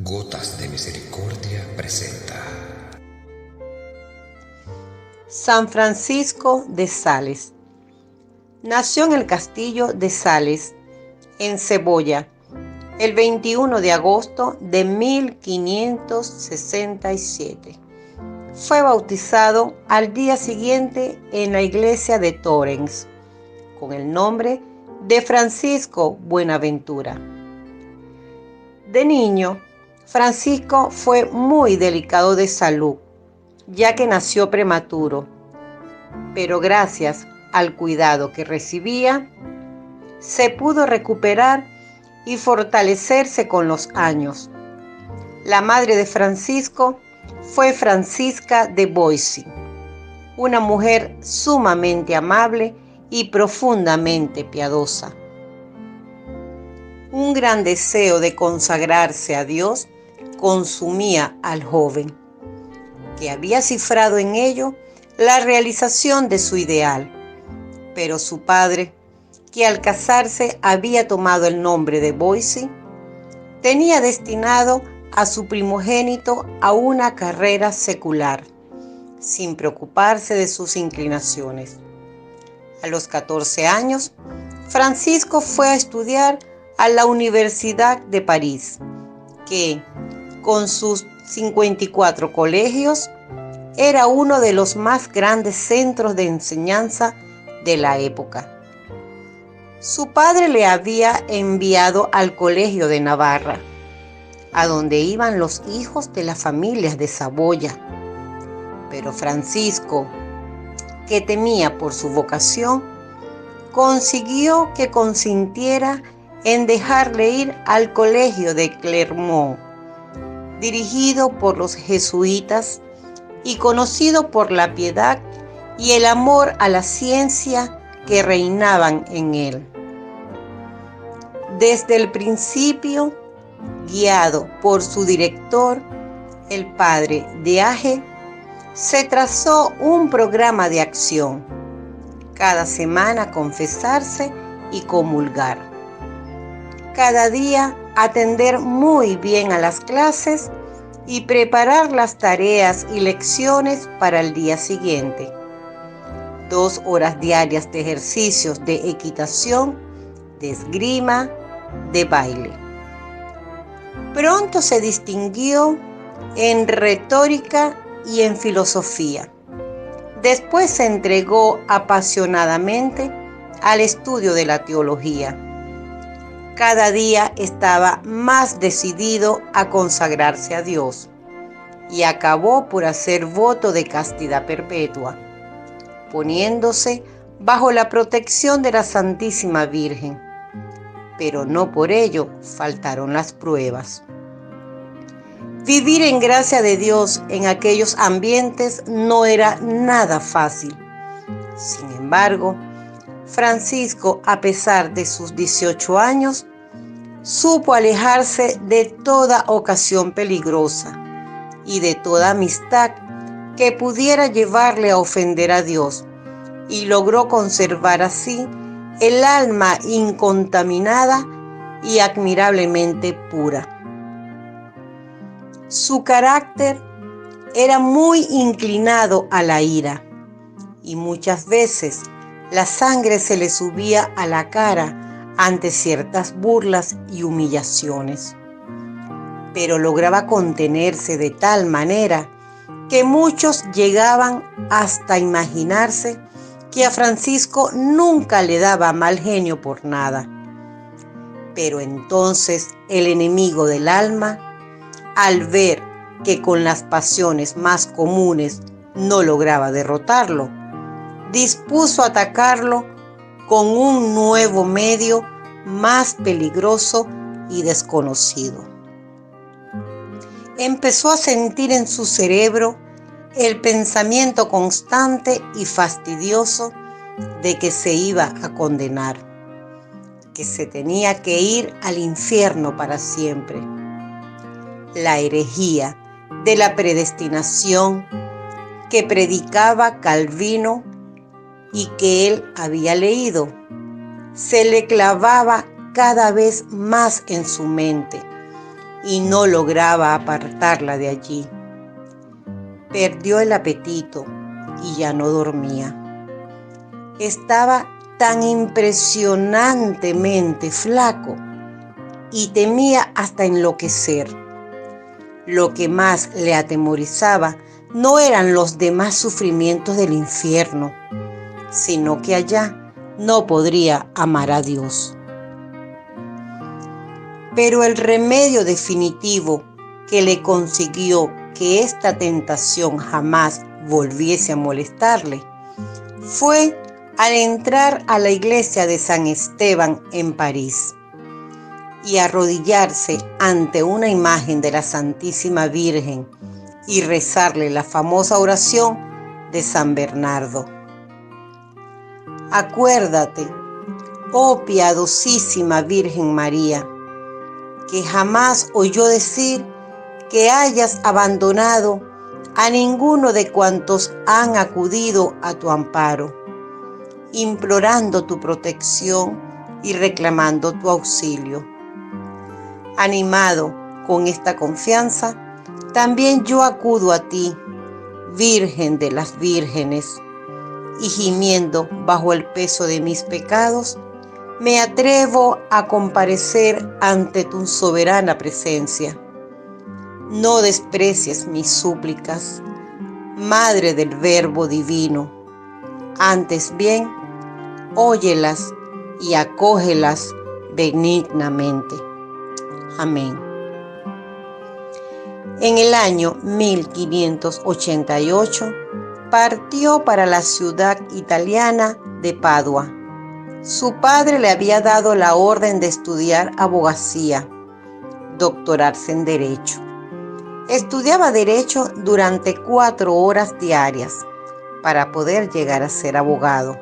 Gotas de Misericordia presenta San Francisco de Sales. Nació en el castillo de Sales, en Cebolla, el 21 de agosto de 1567. Fue bautizado al día siguiente en la iglesia de Torrens, con el nombre de Francisco Buenaventura. De niño, Francisco fue muy delicado de salud, ya que nació prematuro, pero gracias al cuidado que recibía, se pudo recuperar y fortalecerse con los años. La madre de Francisco fue Francisca de Boissy, una mujer sumamente amable y profundamente piadosa. Un gran deseo de consagrarse a Dios consumía al joven, que había cifrado en ello la realización de su ideal. Pero su padre, que al casarse había tomado el nombre de Boissy, tenía destinado a su primogénito a una carrera secular, sin preocuparse de sus inclinaciones. A los 14 años, Francisco fue a estudiar a la Universidad de París, que, con sus 54 colegios, era uno de los más grandes centros de enseñanza de la época. Su padre le había enviado al Colegio de Navarra, a donde iban los hijos de las familias de Saboya. Pero Francisco, que temía por su vocación, consiguió que consintiera en dejarle ir al Colegio de Clermont, dirigido por los jesuitas y conocido por la piedad y el amor a la ciencia que reinaban en él. Desde el principio, guiado por su director, el padre Deage, se trazó un programa de acción: cada semana confesarse y comulgar, cada día atender muy bien a las clases y preparar las tareas y lecciones para el día siguiente. 2 horas diarias de ejercicios de equitación, de esgrima, de baile. Pronto se distinguió en retórica y en filosofía. Después se entregó apasionadamente al estudio de la teología. Cada día estaba más decidido a consagrarse a Dios y acabó por hacer voto de castidad perpetua, poniéndose bajo la protección de la Santísima Virgen. Pero no por ello faltaron las pruebas. Vivir en gracia de Dios en aquellos ambientes no era nada fácil. Sin embargo, Francisco, a pesar de sus 18 años, supo alejarse de toda ocasión peligrosa y de toda amistad que pudiera llevarle a ofender a Dios, y logró conservar así el alma incontaminada y admirablemente pura. Su carácter era muy inclinado a la ira, y muchas veces la sangre se le subía a la cara ante ciertas burlas y humillaciones. Pero lograba contenerse de tal manera que muchos llegaban hasta imaginarse que a Francisco nunca le daba mal genio por nada. Pero entonces el enemigo del alma, al ver que con las pasiones más comunes no lograba derrotarlo, dispuso atacarlo con un nuevo medio más peligroso y desconocido. Empezó a sentir en su cerebro el pensamiento constante y fastidioso de que se iba a condenar, que se tenía que ir al infierno para siempre. La herejía de la predestinación que predicaba Calvino y que él había leído, se le clavaba cada vez más en su mente y no lograba apartarla de allí. Perdió el apetito y ya no dormía. Estaba tan impresionantemente flaco y temía hasta enloquecer. Lo que más le atemorizaba no eran los demás sufrimientos del infierno, sino que allá no podría amar a Dios. Pero el remedio definitivo que le consiguió que esta tentación jamás volviese a molestarle fue al entrar a la iglesia de San Esteban en París y arrodillarse ante una imagen de la Santísima Virgen y rezarle la famosa oración de San Bernardo. Acuérdate, oh piadosísima Virgen María, que jamás oyó decir que hayas abandonado a ninguno de cuantos han acudido a tu amparo, implorando tu protección y reclamando tu auxilio. Animado con esta confianza, también yo acudo a ti, Virgen de las Vírgenes, y gimiendo bajo el peso de mis pecados, me atrevo a comparecer ante tu soberana presencia. No desprecies mis súplicas, Madre del Verbo Divino. Antes bien, óyelas y acógelas benignamente. Amén. En el año 1588 partió para la ciudad italiana de Padua. Su padre le había dado la orden de estudiar abogacía, doctorarse en Derecho. Estudiaba Derecho durante 4 horas diarias para poder llegar a ser abogado.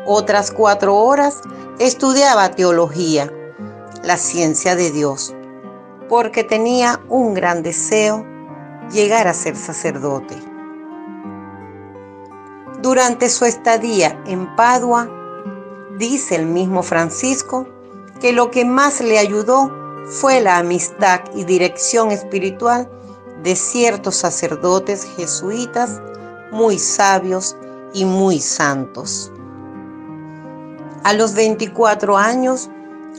Otras 4 horas estudiaba Teología, la ciencia de Dios, porque tenía un gran deseo, llegar a ser sacerdote. Durante su estadía en Padua, dice el mismo Francisco que lo que más le ayudó fue la amistad y dirección espiritual de ciertos sacerdotes jesuitas muy sabios y muy santos. A los 24 años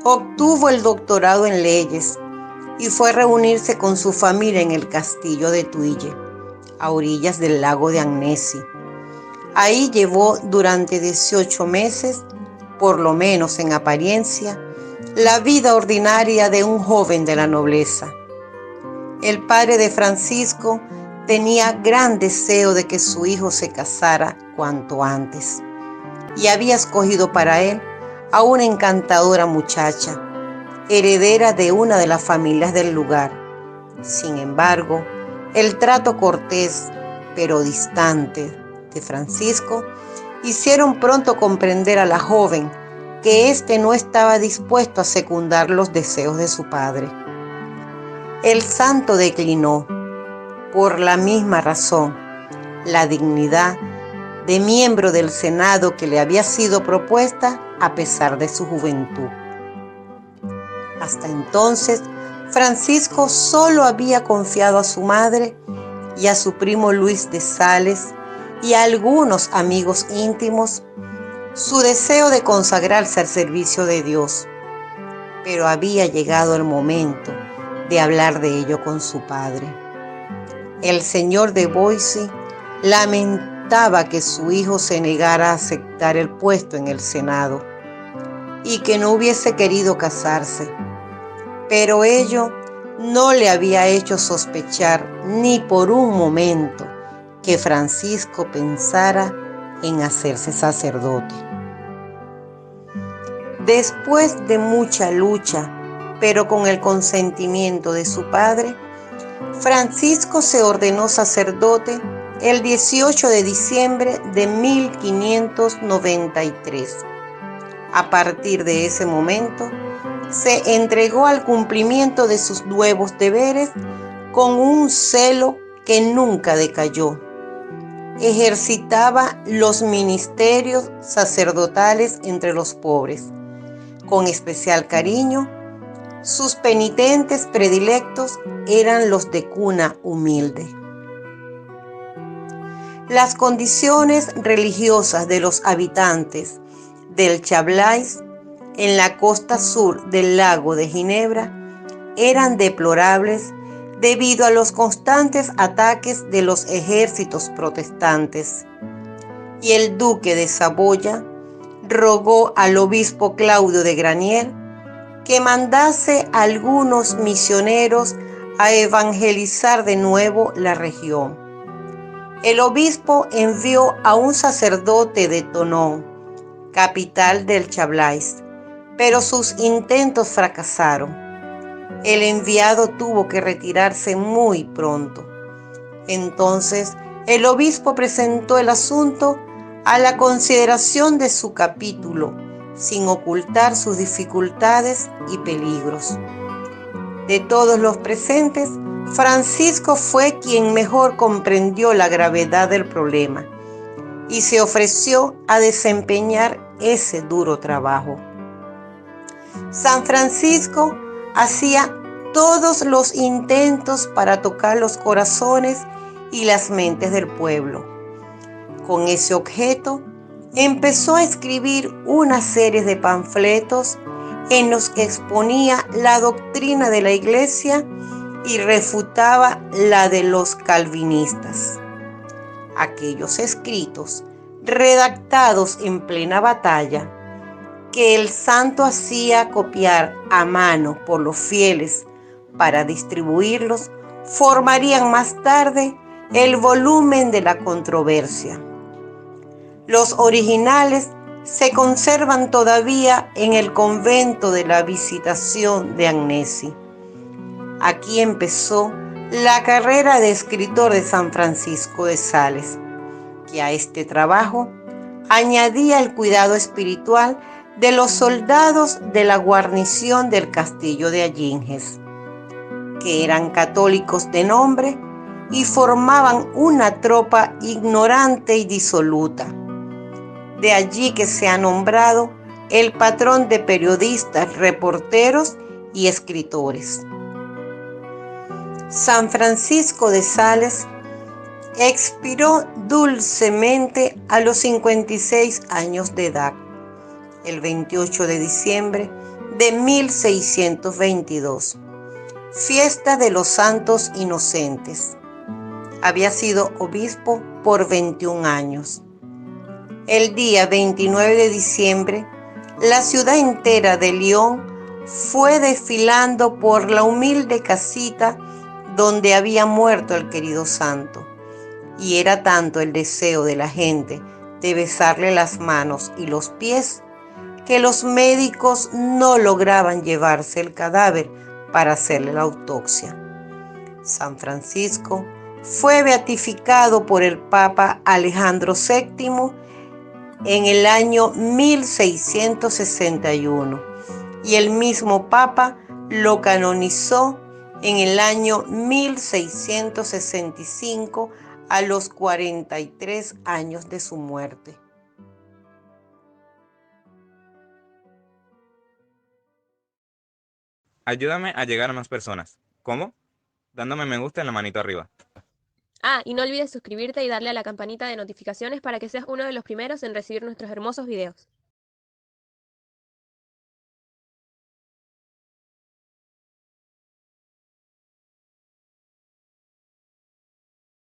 obtuvo el doctorado en leyes y fue a reunirse con su familia en el castillo de Tuille, a orillas del lago de Agnesi. Ahí llevó durante 18 meses, por lo menos en apariencia, la vida ordinaria de un joven de la nobleza. El padre de Francisco tenía gran deseo de que su hijo se casara cuanto antes y había escogido para él a una encantadora muchacha, heredera de una de las familias del lugar. Sin embargo, el trato cortés, pero distante, de Francisco hicieron pronto comprender a la joven que éste no estaba dispuesto a secundar los deseos de su padre. El santo declinó, por la misma razón, la dignidad de miembro del Senado que le había sido propuesta a pesar de su juventud. Hasta entonces, Francisco solo había confiado a su madre y a su primo Luis de Sales y a algunos amigos íntimos su deseo de consagrarse al servicio de Dios, pero había llegado el momento de hablar de ello con su padre. El señor de Boissy lamentaba que su hijo se negara a aceptar el puesto en el Senado y que no hubiese querido casarse, pero ello no le había hecho sospechar ni por un momento que Francisco pensara en hacerse sacerdote. Después de mucha lucha, pero con el consentimiento de su padre, Francisco se ordenó sacerdote el 18 de diciembre de 1593. A partir de ese momento, se entregó al cumplimiento de sus nuevos deberes con un celo que nunca decayó. Ejercitaba los ministerios sacerdotales entre los pobres, con especial cariño Sus penitentes predilectos eran los de cuna humilde. Las condiciones religiosas de los habitantes del Chablais, en la costa sur del lago de Ginebra, eran deplorables debido a los constantes ataques de los ejércitos protestantes. Y el duque de Saboya rogó al obispo Claudio de Granier que mandase a algunos misioneros a evangelizar de nuevo la región. El obispo envió a un sacerdote de Thonon, capital del Chablais, pero sus intentos fracasaron. El enviado tuvo que retirarse muy pronto. Entonces, el obispo presentó el asunto a la consideración de su capítulo, sin ocultar sus dificultades y peligros. De todos los presentes, Francisco fue quien mejor comprendió la gravedad del problema y se ofreció a desempeñar ese duro trabajo. San Francisco hacía todos los intentos para tocar los corazones y las mentes del pueblo. Con ese objeto, empezó a escribir una serie de panfletos en los que exponía la doctrina de la Iglesia y refutaba la de los calvinistas. Aquellos escritos, redactados en plena batalla, que el santo hacía copiar a mano por los fieles para distribuirlos, formarían más tarde el volumen de la controversia. Los originales se conservan todavía en el convento de la Visitación de Agnesi. Aquí empezó la carrera de escritor de San Francisco de Sales, que a este trabajo añadía el cuidado espiritual de los soldados de la guarnición del castillo de Allinges, que eran católicos de nombre y formaban una tropa ignorante y disoluta. De allí que se ha nombrado el patrón de periodistas, reporteros y escritores. San Francisco de Sales expiró dulcemente a los 56 años de edad, el 28 de diciembre de 1622, fiesta de los santos inocentes. Había sido obispo por 21 años. El día 29 de diciembre, la ciudad entera de Lyon fue desfilando por la humilde casita donde había muerto el querido santo, y era tanto el deseo de la gente de besarle las manos y los pies que los médicos no lograban llevarse el cadáver para hacerle la autopsia. San Francisco fue beatificado por el Papa Alejandro VII en el año 1661 y el mismo Papa lo canonizó en el año 1665 a los 43 años de su muerte. Ayúdame a llegar a más personas. ¿Cómo? Dándome me gusta en la manito arriba. Ah, y no olvides suscribirte y darle a la campanita de notificaciones para que seas uno de los primeros en recibir nuestros hermosos videos.